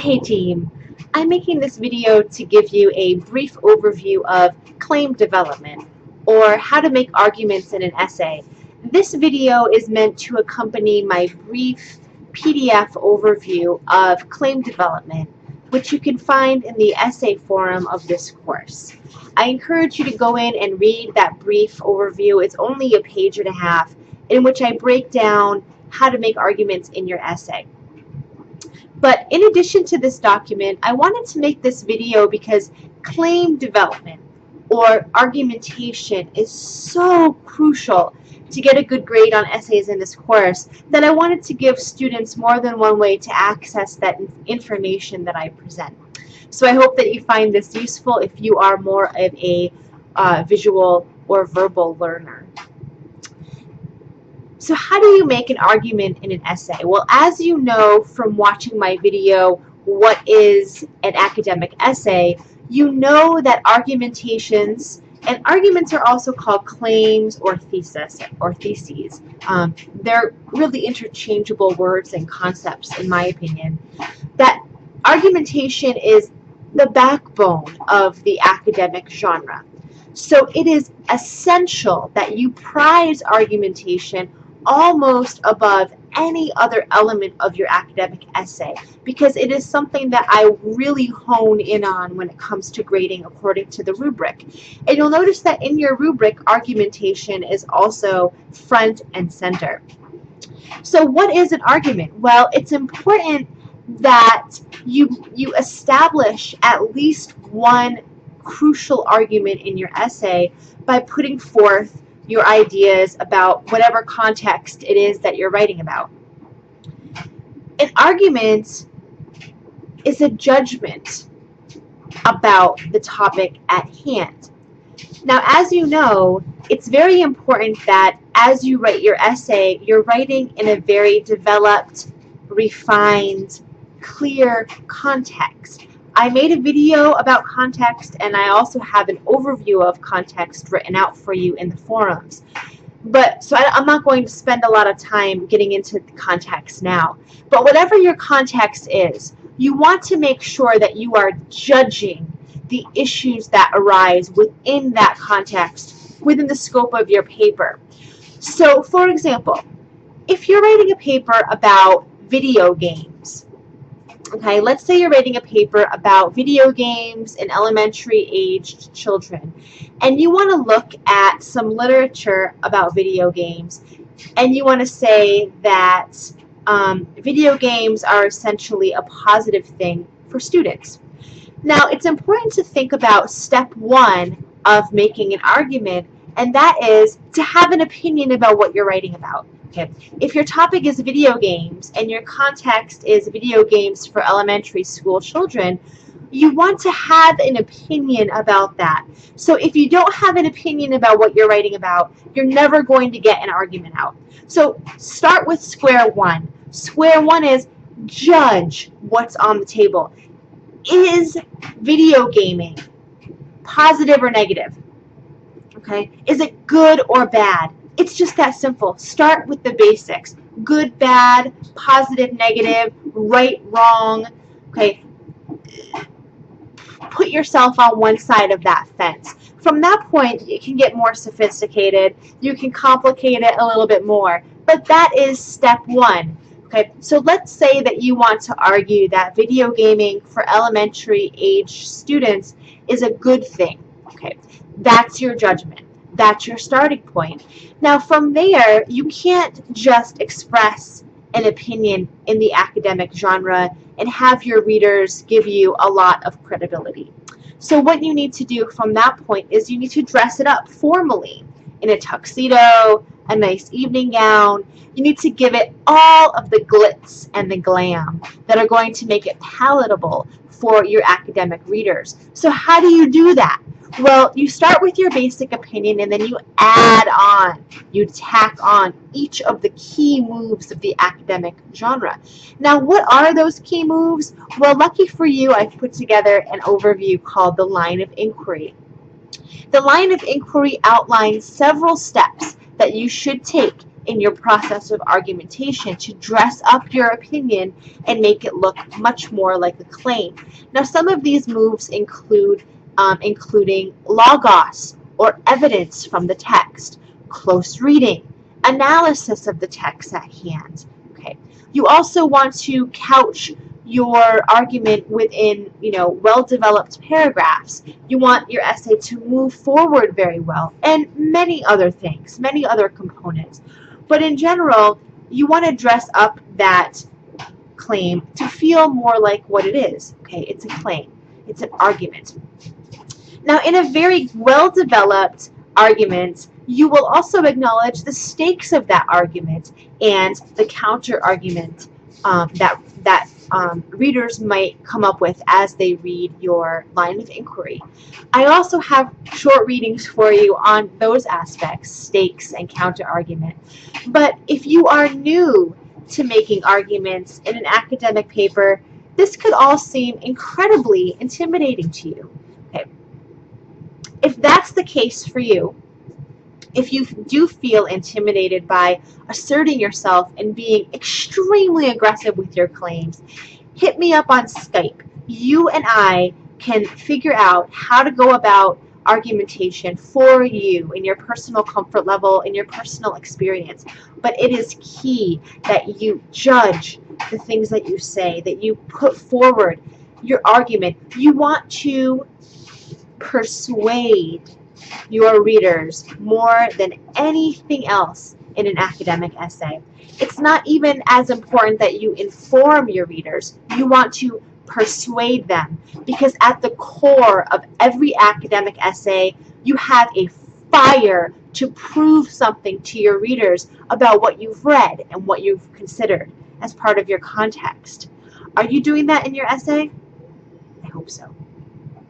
Hey team, I'm making this video to give you a brief overview of claim development, or how to make arguments in an essay. This video is meant to accompany my brief PDF overview of claim development, which you can find in the essay forum of this course. I encourage you to go in and read that brief overview. It's only a page and a half, in which I break down how to make arguments in your essay. But in addition to this document, I wanted to make this video because claim development or argumentation is so crucial to get a good grade on essays in this course that I wanted to give students more than one way to access that information that I present. So I hope that you find this useful if you are more of a visual or verbal learner. So how do you make an argument in an essay? Well, as you know from watching my video, What is an Academic Essay? You know that argumentations, and arguments are also called claims or theses. They're really interchangeable words and concepts, in my opinion. That argumentation is the backbone of the academic genre. So it is essential that you prize argumentation almost above any other element of your academic essay, because it is something that I really hone in on when it comes to grading according to the rubric. And you'll notice that in your rubric, argumentation is also front and center. So what is an argument? Well, it's important that you establish at least one crucial argument in your essay by putting forth your ideas about whatever context it is that you're writing about. An argument is a judgment about the topic at hand. Now, as you know, it's very important that as you write your essay, you're writing in a very developed, refined, clear context. I made a video about context, and I also have an overview of context written out for you in the forums. So I'm not going to spend a lot of time getting into the context now. But whatever your context is, you want to make sure that you are judging the issues that arise within that context, within the scope of your paper. So, for example, if you're writing a paper about video games, okay, let's say you're writing a paper about video games in elementary-aged children, and you want to look at some literature about video games, and you want to say that video games are essentially a positive thing for students. Now, it's important to think about step one of making an argument, and that is to have an opinion about what you're writing about. Okay. If your topic is video games and your context is video games for elementary school children, you want to have an opinion about that. So if you don't have an opinion about what you're writing about, you're never going to get an argument out. So start with square one. Square one is judge what's on the table. Is video gaming positive or negative? Okay. Is it good or bad? It's just that simple. Start with the basics. Good, bad, positive, negative, right, wrong. Okay. Put yourself on one side of that fence. From that point, it can get more sophisticated. You can complicate it a little bit more. But that is step one. Okay. So let's say that you want to argue that video gaming for elementary age students is a good thing. Okay. That's your judgment. That's your starting point. Now from there, you can't just express an opinion in the academic genre and have your readers give you a lot of credibility. So what you need to do from that point is you need to dress it up formally in a tuxedo, a nice evening gown. You need to give it all of the glitz and the glam that are going to make it palatable for your academic readers. So how do you do that? Well, you start with your basic opinion, and then you add on, you tack on each of the key moves of the academic genre. Now, what are those key moves? Well, lucky for you, I've put together an overview called the line of inquiry. The line of inquiry outlines several steps that you should take in your process of argumentation to dress up your opinion and make it look much more like a claim. Now, some of these moves include including logos, or evidence from the text, close reading, analysis of the text at hand. Okay. You also want to couch your argument within, well-developed paragraphs. You want your essay to move forward very well, and many other things, many other components. But in general, you want to dress up that claim to feel more like what it is. Okay, it's a claim. It's an argument. Now, in a very well-developed argument, you will also acknowledge the stakes of that argument and the counter-argument that readers might come up with as they read your line of inquiry. I also have short readings for you on those aspects, stakes and counter-argument. But if you are new to making arguments in an academic paper, this could all seem incredibly intimidating to you. Okay. If that's the case for you, if you do feel intimidated by asserting yourself and being extremely aggressive with your claims, hit me up on Skype. You and I can figure out how to go about argumentation for you in your personal comfort level, in your personal experience. But it is key that you judge the things that you say, that you put forward your argument. You want to persuade your readers more than anything else in an academic essay. It's not even as important that you inform your readers. You want to persuade them, because at the core of every academic essay, you have a fire to prove something to your readers about what you've read and what you've considered as part of your context. Are you doing that in your essay? I hope so.